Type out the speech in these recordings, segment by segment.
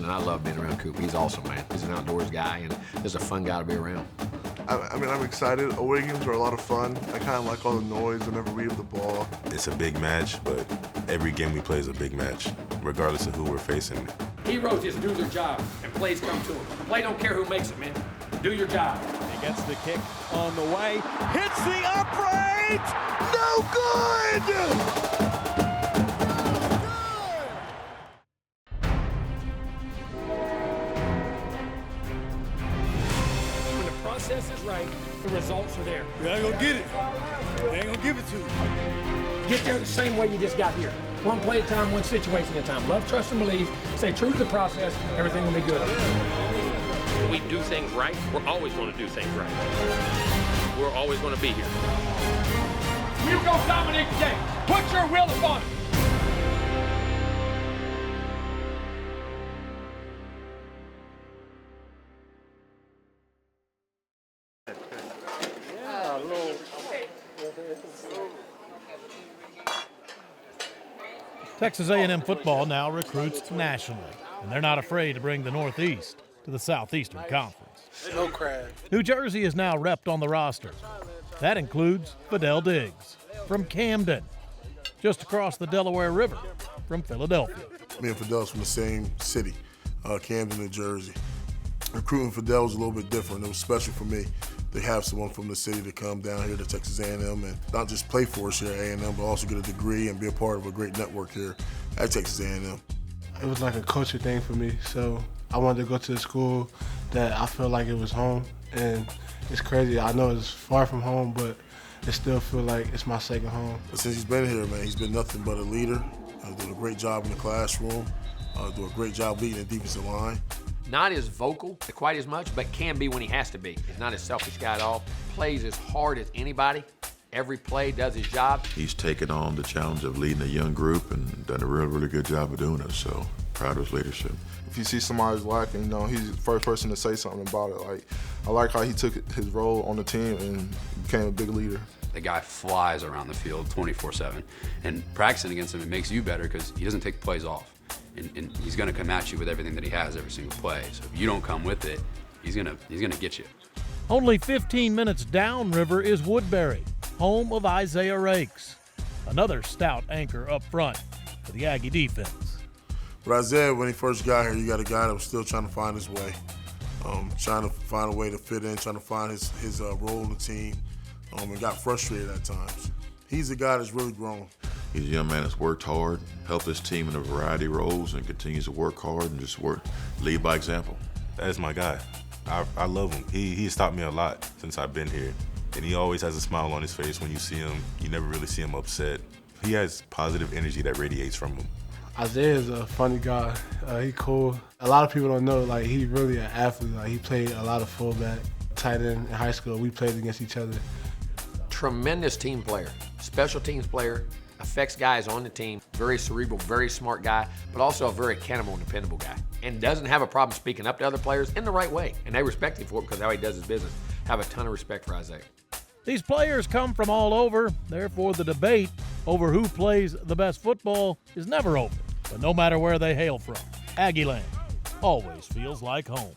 and I love being around Coop. He's awesome, man. He's an outdoors guy, and just a fun guy to be around. I mean, I'm excited. Away games are a lot of fun. I kind of like all the noise whenever we have the ball. It's a big match, but every game we play is a big match, regardless of who we're facing. Heroes just do their job, and plays come to them. Play don't care who makes it, man. Do your job. He gets the kick on the way, hits the upright, no good! When the process is right, the results are there. You ain't gonna get it. They ain't gonna give it to you. Get there the same way you just got here. One play at a time, one situation at a time. Love, trust, and believe. Stay true to the process. Everything will be good. When we do things right, we're always going to do things right. We're always going to be here. You go dominate the game. Put your will upon it. Texas A&M football now recruits nationally, and they're not afraid to bring the Northeast to the Southeastern Conference. No crab. New Jersey is now repped on the roster. That includes Fidel Diggs from Camden, just across the Delaware River from Philadelphia. Me and Fidel's from the same city, Camden, New Jersey. Recruiting Fidel was a little bit different. It was special for me to have someone from the city to come down here to Texas A&M and not just play for us here at A&M, but also get a degree and be a part of a great network here at Texas A&M. It was like a culture thing for me, so I wanted to go to a school that I felt like it was home, and it's crazy. I know it's far from home, but it still feel like it's my second home. But since he's been here, man, he's been nothing but a leader, doing a great job in the classroom, doing a great job leading the defensive line. Not as vocal, quite as much, but can be when he has to be. He's not a selfish guy at all. Plays as hard as anybody. Every play does his job. He's taken on the challenge of leading a young group and done a really good job of doing it, so proud of his leadership. If you see somebody's lacking, he's the first person to say something about it. Like, I like how he took his role on the team and became a big leader. The guy flies around the field 24/7, and practicing against him, it makes you better because he doesn't take plays off. And he's going to come at you with everything that he has every single play. So if you don't come with it, he's gonna get you. Only 15 minutes downriver is Woodbury, home of Isaiah Rakes, another stout anchor up front for the Aggie defense. But Isaiah, when he first got here, you got a guy that was still trying to find his way, trying to find a way to fit in, trying to find his role in the team, and got frustrated at times. He's a guy that's really grown. He's a young man that's worked hard, helped his team in a variety of roles, and continues to work hard and just lead by example. That's my guy. I love him. He's taught me a lot since I've been here. And he always has a smile on his face when you see him. You never really see him upset. He has positive energy that radiates from him. Isaiah is a funny guy. He cool. A lot of people don't know, like, he's really an athlete. Like, he played a lot of fullback, tight end in high school. We played against each other. Tremendous team player, special teams player, affects guys on the team, very cerebral, very smart guy, but also a very accountable and dependable guy. And doesn't have a problem speaking up to other players in the right way. And they respect him for it because of how he does his business. Have a ton of respect for Isaiah. These players come from all over, therefore the debate over who plays the best football is never over. But no matter where they hail from, Aggieland always feels like home.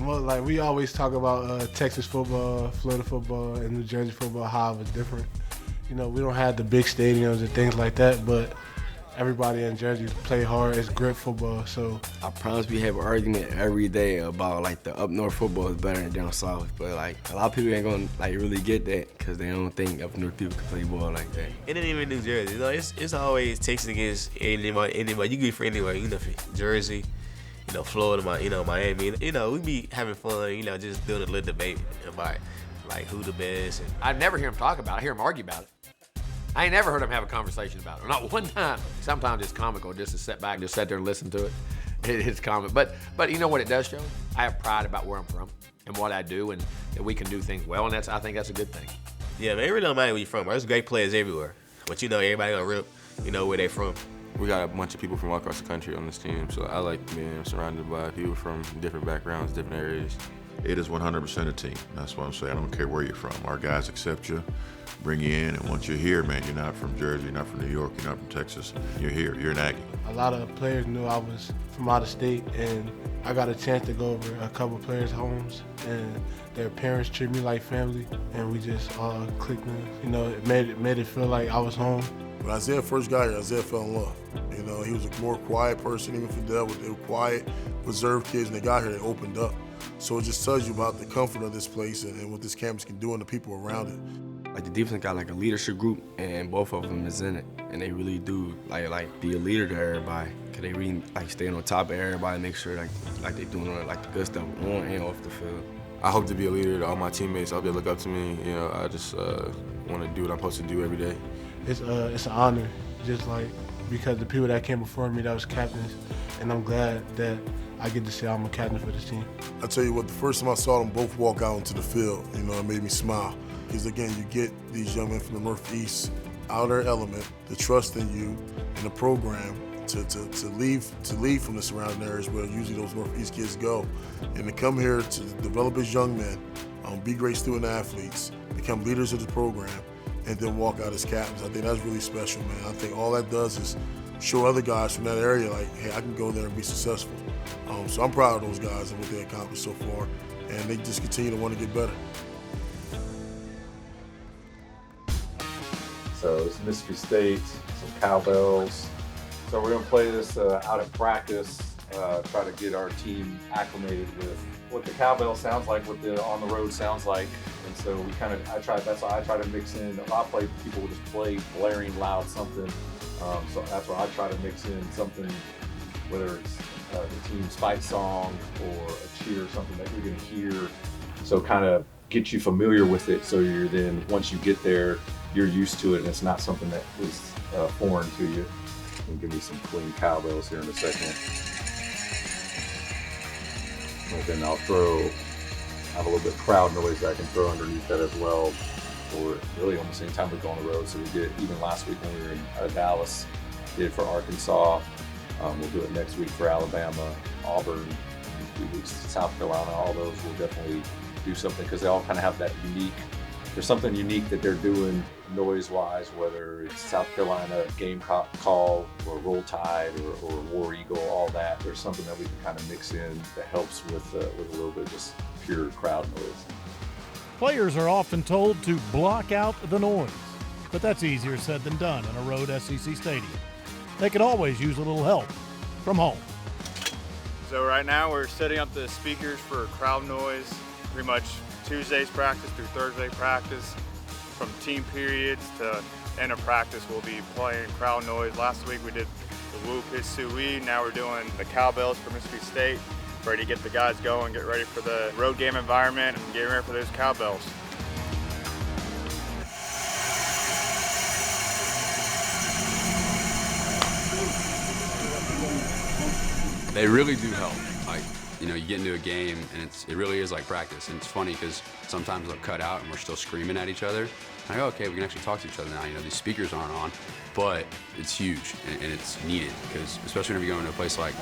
Well, like, we always talk about Texas football, Florida football, and New Jersey football, how it was different. We don't have the big stadiums and things like that, but everybody in Jersey play hard. It's great football, so. I promise we have an argument every day about, like, the up north football is better than down south, but, like, a lot of people ain't gonna, like, really get that because they don't think up north people can play ball like that. It ain't even New Jersey. It's always Texas against anybody. You can be for anywhere, Jersey, Florida, Miami. We be having fun, just doing a little debate about, like, who the best. And I never hear him talk about it. I hear him argue about it. I ain't never heard him have a conversation about it. Not one time. Sometimes it's comical just to sit back and just sit there and listen to it. It's comic. But you know what it does show? I have pride about where I'm from and what I do, and that we can do things well, and I think that's a good thing. Yeah, man, it really don't matter where you're from. There's great players everywhere. But everybody gonna rip, where they from. We got a bunch of people from all across the country on this team, so I like being surrounded by people from different backgrounds, different areas. it is 100% a team. That's what I'm saying. I don't care where you're from. Our guys accept you, bring you in, and once you're here, man, you're not from Jersey, you're not from New York, you're not from Texas. You're here. You're an Aggie. A lot of players knew I was from out of state, and I got a chance to go over a couple players' homes, and their parents treat me like family, and we just all clicked. It made it feel like I was home. When Isaiah first got here, Isaiah fell in love. He was a more quiet person, even Fidel. They were quiet, reserved kids, and they got here, they opened up. So it just tells you about the comfort of this place and what this campus can do and the people around it. Like the defense got like a leadership group, and both of them is in it, and they really do like be a leader to everybody. Cause they really like stay on top of everybody, make sure like they doing like the good stuff on and off the field. I hope to be a leader to all my teammates. I hope they look up to me. I just want to do what I'm supposed to do every day. It's an honor, just like because the people that came before me that was captains, and I'm glad that I get to say I'm a captain for this team. I tell you what, the first time I saw them both walk out into the field, it made me smile. Because again, you get these young men from the Northeast out of their element, the trust in you and the program to leave from the surrounding areas where usually those Northeast kids go, and to come here to develop as young men, be great student athletes, become leaders of the program, and then walk out as captains. I think that's really special, man. I think all that does is show other guys from that area, like, hey, I can go there and be successful. So I'm proud of those guys and what they accomplished so far, and they just continue to want to get better. So it's Mississippi State, some cowbells. So we're going to play this out at practice, try to get our team acclimated with what the cowbell sounds like, what the on the road sounds like. And so that's why I try to mix in. A lot of people will just play blaring loud something. So that's why I try to mix in something, whether it's the team's fight song or a cheer or something that you're going to hear. So kind of get you familiar with it. So you're then, once you get there, you're used to it and it's not something that is foreign to you. We'll give you some clean cowbells here in a second. And then I have a little bit of crowd noise that I can throw underneath that as well. For really almost any time we go on the road. So we did it even last week when we were in Dallas, did it for Arkansas. We'll do it next week for Alabama, Auburn, in a few weeks, South Carolina. All those will definitely do something because they all kind of have that unique, there's something unique that they're doing noise-wise, whether it's South Carolina Gamecock call or Roll Tide or War Eagle, all that. There's something that we can kind of mix in that helps with a little bit of just pure crowd noise. Players are often told to block out the noise, but that's easier said than done in a road SEC stadium. They could always use a little help from home. So right now we're setting up the speakers for crowd noise, pretty much Tuesday's practice through Thursday practice. From team periods to end of practice, we'll be playing crowd noise. Last week we did the Whoop His Suey. Now we're doing the cowbells for Mississippi State. Ready to get the guys going, get ready for the road game environment, and get ready for those cowbells. They really do help. Like, you get into a game and it really is like practice. And it's funny because sometimes they'll cut out and we're still screaming at each other. And I go, okay, we can actually talk to each other now. These speakers aren't on, but it's huge and it's needed because especially whenever you go into a place like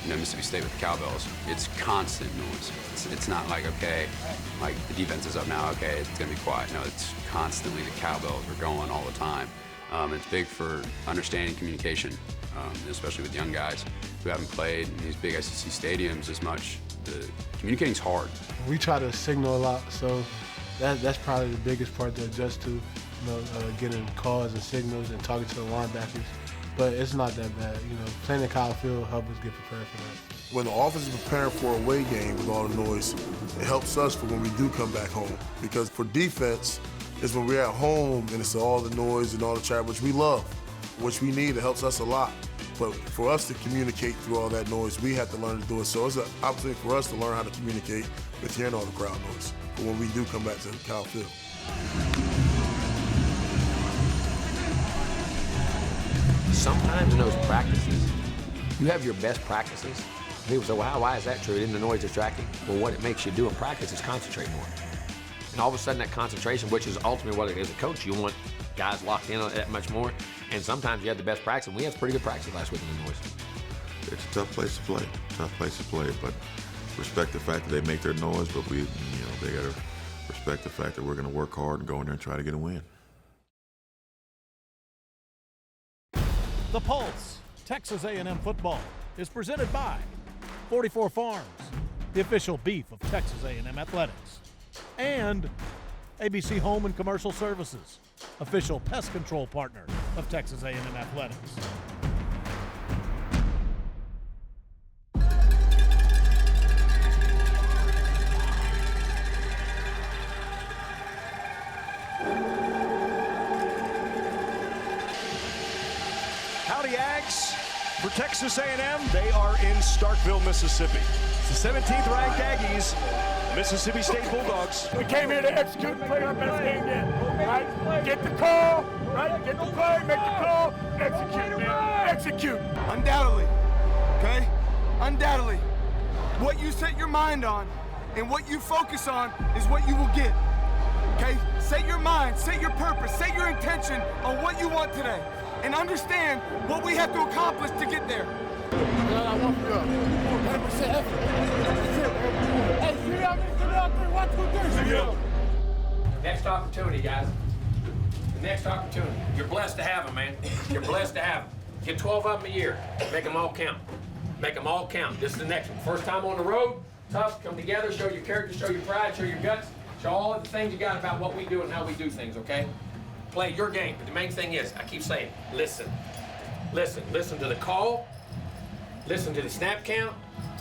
Mississippi State with the cowbells, it's constant noise. It's not like, okay, like the defense is up now, okay, it's gonna be quiet. No, it's constantly the cowbells are going all the time. It's big for understanding communication, especially with young guys who haven't played in these big SEC stadiums as much. Communicating's hard. We try to signal a lot, so that's probably the biggest part to adjust to, getting calls and signals and talking to the linebackers. But it's not that bad. Playing in college field helps us get prepared for that. When the offense is preparing for a away game with all the noise, it helps us for when we do come back home. Because for defense, it's when we're at home and it's all the noise and all the chatter, which we love, which we need. It helps us a lot. But for us to communicate through all that noise, we have to learn to do it. So it's an opportunity for us to learn how to communicate with hearing all the crowd noise for when we do come back to the Cal field. Sometimes in those practices, you have your best practices. People say, well, why is that true? Isn't the noise distracting? Well, what it makes you do in practice is concentrate more. And all of a sudden that concentration, which is ultimately what it is as a coach, you want guys locked in on it that much more. And sometimes you have the best practice. And we had pretty good practice last week in the noise. It's a tough place to play, but respect the fact that they make their noise, but they got to respect the fact that we're going to work hard and go in there and try to get a win. The Pulse, Texas A&M football, is presented by 44 Farms, the official beef of Texas A&M athletics, and ABC Home and Commercial Services, official pest control partner of Texas A&M athletics. Howdy, Ags. For Texas A&M, they are in Starkville, Mississippi. It's the 17th ranked Aggies, Mississippi State Bulldogs. We came here to execute and play our best game yet. Right? Get the call, right? Get the play, make the call, execute, man. Execute. Undoubtedly, okay? Undoubtedly. What you set your mind on and what you focus on is what you will get. Okay? Set your mind, set your purpose, set your intention on what you want today. And understand what we have to accomplish to get there. I want you up. 100% effort. That's it, man. Hey, see y'all next to the other 1, 2, 3. See y'all. Next opportunity, guys. The next opportunity. You're blessed to have them, man. You're blessed to have them. Get 12 of them a year. Make them all count. Make them all count. This is the next one. First time on the road, tough. Come together, show your character, show your pride, show your guts, show all of the things you got about what we do and how we do things, okay? Play your game, but the main thing is, I keep saying, listen. Listen. Listen to the call. Listen to the snap count.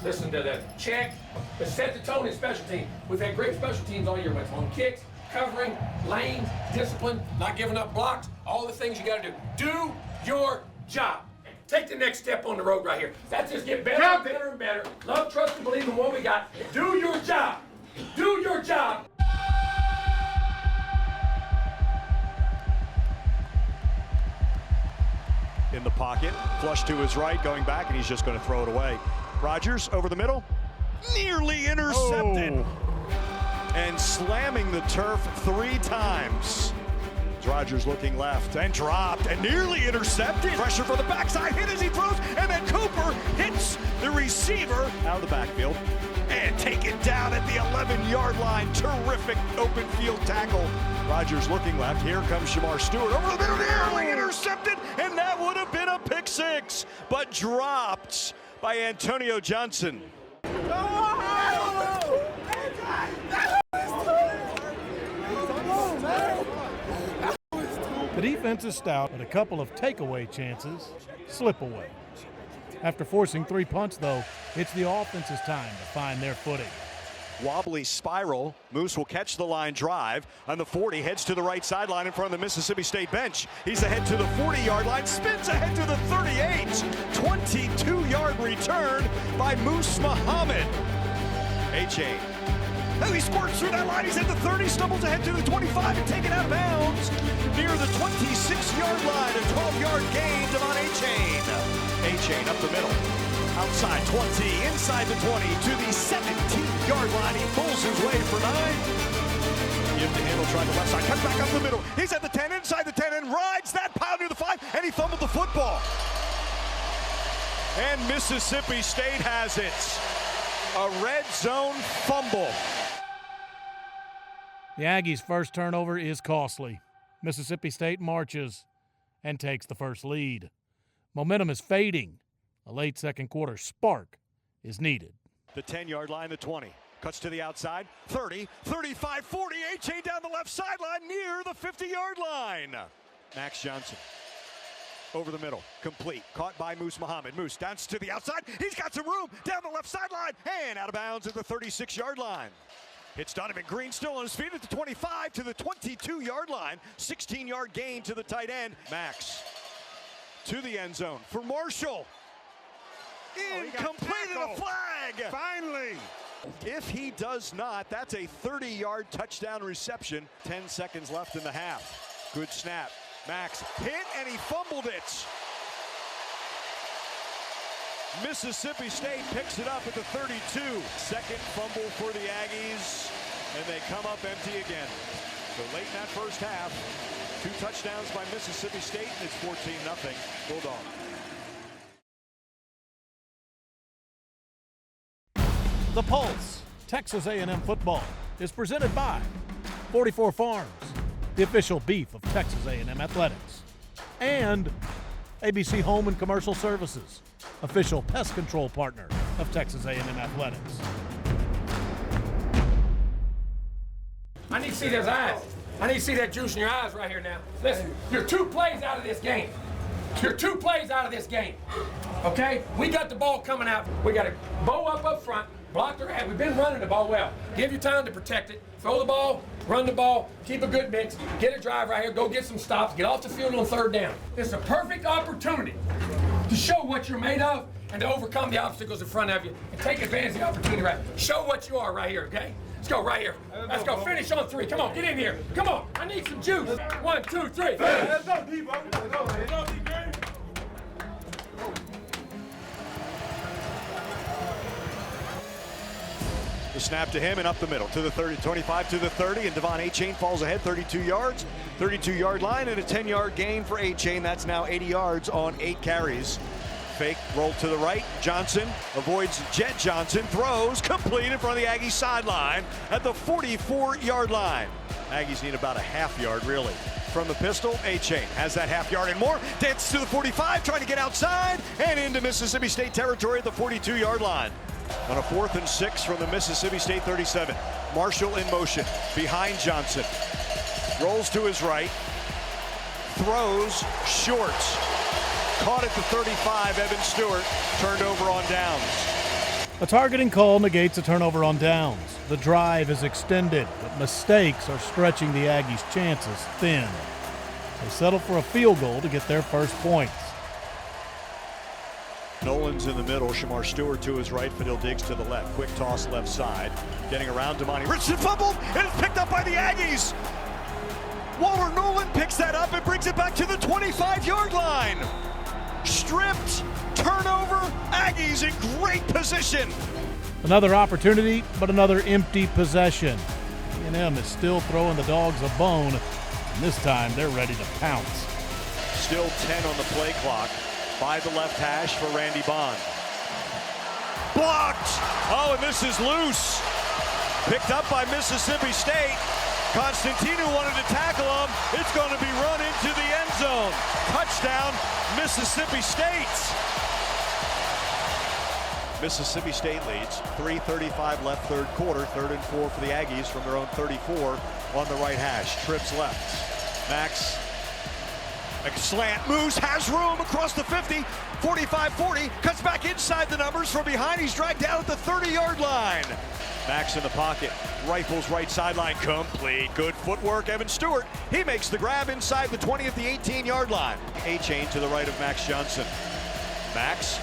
Listen to the check. But set the tone in special teams. We've had great special teams all year. Went on kicks, covering, lanes, discipline, not giving up blocks, all the things you got to do. Do your job. Take the next step on the road right here. That's just get better and better and better. Love, trust, and believe in what we got. Do your job. Do your job. In the pocket, flush to his right, going back, and he's just going to throw it away. Rodgers over the middle, nearly intercepted. And slamming the turf 3 times. Rodgers looking left and dropped and nearly intercepted. Pressure for the backside, hit as he throws, and then Cooper hits the receiver out of the backfield and taken down at the 11-yard line. Terrific open field tackle. Rodgers looking left. Here comes Shamar Stewart over the middle, nearly intercepted, and that would have been a pick 6, but dropped by Antonio Johnson. The defense is stout, but a couple of takeaway chances slip away. After forcing 3 punts, though, it's the offense's time to find their footing. Wobbly spiral. Moose will catch the line drive on the 40, heads to the right sideline in front of the Mississippi State bench. He's ahead to the 40-yard line, spins ahead to the 38. 22-yard return by Moose Muhammad. A-Chain. Oh, he squirts through that line. He's at the 30, stumbles ahead to the 25 and taken out of bounds near the 26-yard line. A 12-yard gain to A-Chain. A-Chain up the middle. Outside 20, inside the 20, to the 17-yard line. He pulls his way for 9. Give the handle, try the left side, cuts back up the middle. He's at the 10, inside the 10, and rides that pile near the 5, and he fumbled the football. And Mississippi State has it. A red zone fumble. The Aggies' first turnover is costly. Mississippi State marches and takes the first lead. Momentum is fading. A late second quarter spark is needed. The 10-yard line, the 20. Cuts to the outside, 30, 35, 40. A-Chain down the left sideline near the 50-yard line. Max Johnson over the middle, complete. Caught by Moose Muhammad. Moose downs to the outside. He's got some room down the left sideline and out of bounds at the 36-yard line. Hits Donovan Green still on his feet at the 25 to the 22-yard line. 16-yard gain to the tight end. Max to the end zone for Marshall. Incomplete and a flag. Finally. If he does not, that's a 30-yard touchdown reception. 10 seconds left in the half. Good snap. Max hit and he fumbled it. Mississippi State picks it up at the 32. Second fumble for the Aggies, and they come up empty again. So late in that first half, 2 touchdowns by Mississippi State, and it's 14-0 Bulldog. The Pulse, Texas A&M football, is presented by 44 Farms, the official beef of Texas A&M athletics, and ABC Home and Commercial Services, official pest control partner of Texas A&M athletics. I need to see those eyes. I need to see that juice in your eyes right here now. Listen, you're 2 plays out of this game. You're 2 plays out of this game. Okay? We got the ball coming out. We got to bow up front, block their head. We've been running the ball well. Give you time to protect it. Throw the ball, run the ball, keep a good mix, get a drive right here, go get some stops, get off the field on 3rd down. It's a perfect opportunity to show what you're made of and to overcome the obstacles in front of you and take advantage of the opportunity right. Show what you are right here, okay? Let's go right here. Let's go. Finish on 3. Come on, get in here. Come on. I need some juice. 1, 2, 3. Let's go, D-Bo. Let's go, D-Bo. The snap to him and up the middle to the 30, 25 to the 30, and Devon Achane falls ahead 32 yards, 32-yard line, and a 10-yard gain for Achane. That's now 80 yards on 8 carries. Fake roll to the right. Johnson avoids Jet Johnson, throws complete in front of the Aggies sideline at the 44-yard line. Aggies need about a half yard, really. From the pistol, Achane has that half yard and more. Dances to the 45, trying to get outside and into Mississippi State territory at the 42-yard line. On a 4th and 6 from the Mississippi State 37. Marshall in motion behind Johnson. Rolls to his right. Throws short. Caught at the 35, Evan Stewart turned over on downs. A targeting call negates a turnover on downs. The drive is extended, but mistakes are stretching the Aggies' chances thin. They settle for a field goal to get their first points. Nolan's in the middle, Shamar Stewart to his right, Fadil Diggs to the left. Quick toss left side. Getting around Damani Richardson, fumbled, and it's picked up by the Aggies. Waller Nolan picks that up and brings it back to the 25-yard line. Stripped, turnover, Aggies in great position. Another opportunity, but another empty possession. A&M is still throwing the Dogs a bone, and this time they're ready to pounce. Still 10 on the play clock. By the left hash for Randy Bond. Blocked! Oh, and this is loose. Picked up by Mississippi State. Constantino wanted to tackle him. It's going to be run into the end zone. Touchdown, Mississippi State. Mississippi State leads. 3:35 left, 3rd quarter. 3rd and 4 for the Aggies from their own 34 on the right hash. Trips left. Max. A slant, moves, has room across the 50, 45-40, cuts back inside the numbers from behind. He's dragged down at the 30-yard line. Max in the pocket, rifles right sideline, complete. Good footwork, Evan Stewart. He makes the grab inside the 20 at the 18-yard line. Achane to the right of Max Johnson. Max,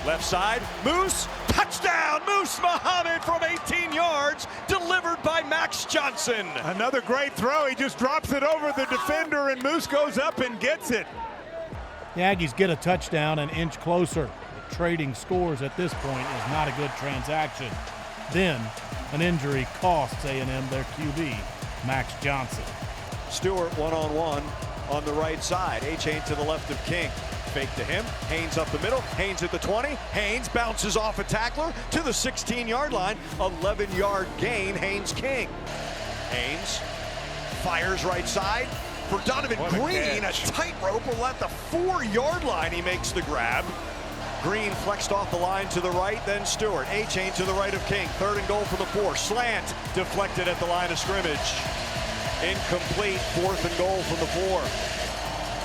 left side, Moose, touchdown, Moose Muhammad from 18 yards, delivered by Max Johnson. Another great throw. He just drops it over the defender, and Moose goes up and gets it. The Aggies get a touchdown an inch closer. But trading scores at this point is not a good transaction. Then, an injury costs A&M their QB, Max Johnson. Stewart one-on-one on the right side. Achane to the left of King. Fake to him. Haynes up the middle. Haynes at the 20. Haynes bounces off a tackler to the 16-yard line. 11-yard gain, Haynes King. Haynes fires right side for Donovan Green. A tightrope at the 4-yard line. He makes the grab. Green flexed off the line to the right, then Stewart. Achane to the right of King. 3rd and goal for the 4. Slant deflected at the line of scrimmage. Incomplete. 4th and goal from the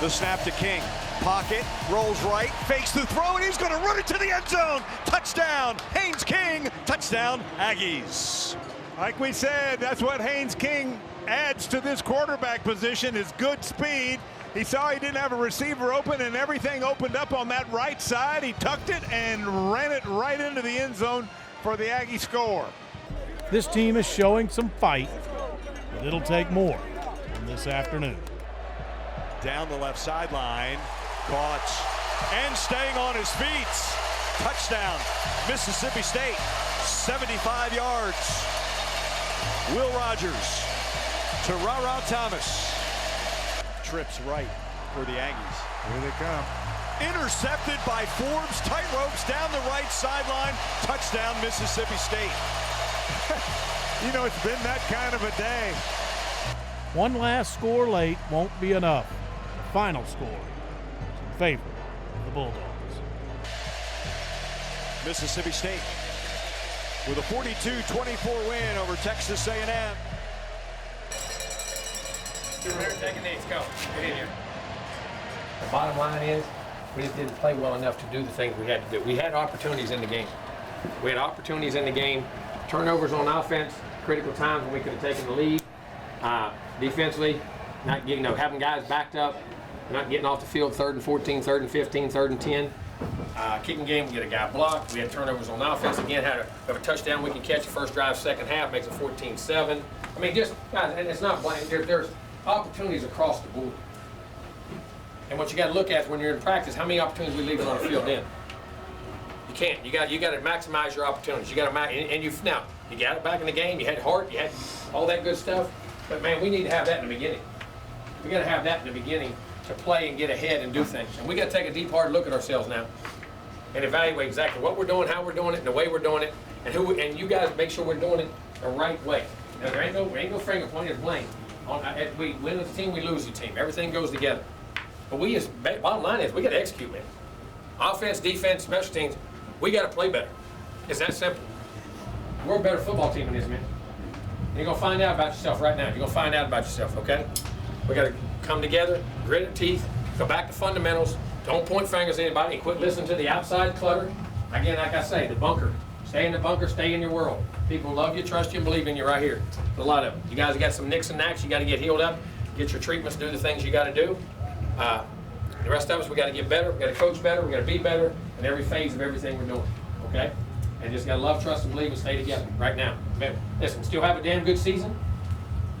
4. The snap to King. Pocket, rolls right, fakes the throw, and he's going to run it to the end zone. Touchdown, Haynes King. Touchdown, Aggies. Like we said, that's what Haynes King adds to this quarterback position is good speed. He saw he didn't have a receiver open, and everything opened up on that right side. He tucked it and ran it right into the end zone for the Aggie score. This team is showing some fight, but it'll take more than this afternoon. Down the left sideline, caught and staying on his feet. Touchdown, Mississippi State, 75 yards. Will Rogers to Ra Thomas. Trips right for the Aggies. Here they come. Intercepted by Forbes, tight ropes down the right sideline, touchdown Mississippi State. You know, it's been that kind of a day. One last score late won't be enough. The final score is in favor of the Bulldogs. Mississippi State with a 42-24 win over Texas A&M. Take a knee, let's go. Get in here. The bottom line is, we just didn't play well enough to do the things we had to do. We had opportunities in the game. We had opportunities in the game. Turnovers on offense, critical times when we could have taken the lead. Defensively, not getting, having guys backed up, not getting off the field 3rd and 14, 3rd and 15, 3rd and 10. Kicking game, we get a guy blocked. We had turnovers on offense. Again, have a touchdown we can catch the first drive, second half, makes it 14-7. I mean, just, guys, and it's not blind. There's opportunities across the board. And what you got to look at is when you're in practice, how many opportunities we leave on the field then? You can't. You got to maximize your opportunities. You got to now you got it back in the game. You had heart. You had all that good stuff. But man, we need to have that in the beginning. We got to have that in the beginning to play and get ahead and do things. And we got to take a deep, hard look at ourselves now and evaluate exactly what we're doing, how we're doing it, and the way we're doing it, and you guys make sure we're doing it the right way. Now, there ain't no finger pointing of blame. We win as a team, we lose as a team. Everything goes together. But bottom line is, we got to execute, man. Offense, defense, special teams, we got to play better. It's that simple. We're a better football team than this, man. And you're going to find out about yourself right now. You're going to find out about yourself, okay? We got to come together, grit our teeth, go back to fundamentals. Don't point fingers at anybody and quit listening to the outside clutter. Again, like I say, the bunker. Stay in the bunker, stay in your world. People love you, trust you, and believe in you right here. A lot of them. You guys got some nicks and knacks. You got to get healed up, get your treatments, do the things you got to do. The rest of us, we got to get better. We got to coach better. We got to be better in every phase of everything we're doing. Okay? And just got to love, trust, and believe, and stay together right now. Listen, still have a damn good season.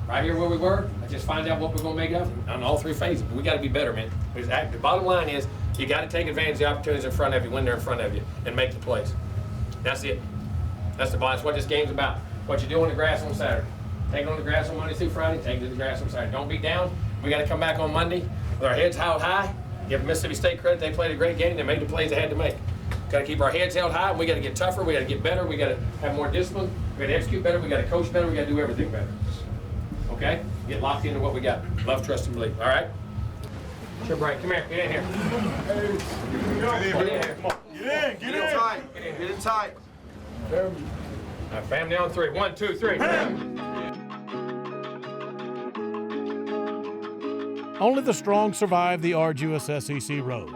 Right here where we were. I just find out what we're going to make of on all 3 phases. But we got to be better, man. The bottom line is, you got to take advantage of the opportunities in front of you when they're in front of you and make the plays. That's it. That's the bottom. That's what this game's about. What you do on the grass on Saturday. Take it on the grass on Monday through Friday. Take it to the grass on Saturday. Don't be down. We got to come back on Monday with our heads held high. Give Mississippi State credit. They played a great game. They made the plays they had to make. Got to keep our heads held high. We got to get tougher. We got to get better. We got to have more discipline. We got to execute better. We got to coach better. We got to do everything better. Okay? Get locked into what we got. Love, trust, and believe. All right? Sure, Brian. Come here. Get in here. Get in here. Come on. Get in tight. Get in tight. All right, family on 3. 1, 2, 3. Only the strong survive the arduous SEC road.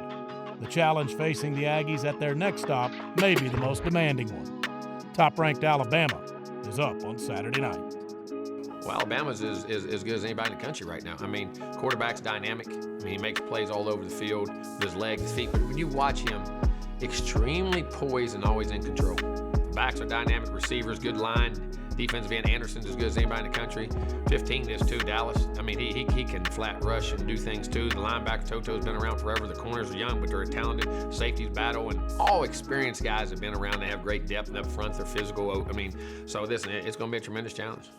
The challenge facing the Aggies at their next stop may be the most demanding one. Top-ranked Alabama is up on Saturday night. Well, Alabama's as good as anybody in the country right now. I mean, quarterback's dynamic. I mean, he makes plays all over the field with his legs, his feet. But when you watch him, extremely poised and always in control. Backs are dynamic, receivers, good line. Defensive end, Anderson's as good as anybody in the country. 15 is too, Dallas. I mean, he can flat rush and do things too. The linebacker, Toto's been around forever. The corners are young, but they're talented. Safeties battle, and all experienced guys have been around. They have great depth up front. They're physical. I mean, so it's going to be a tremendous challenge.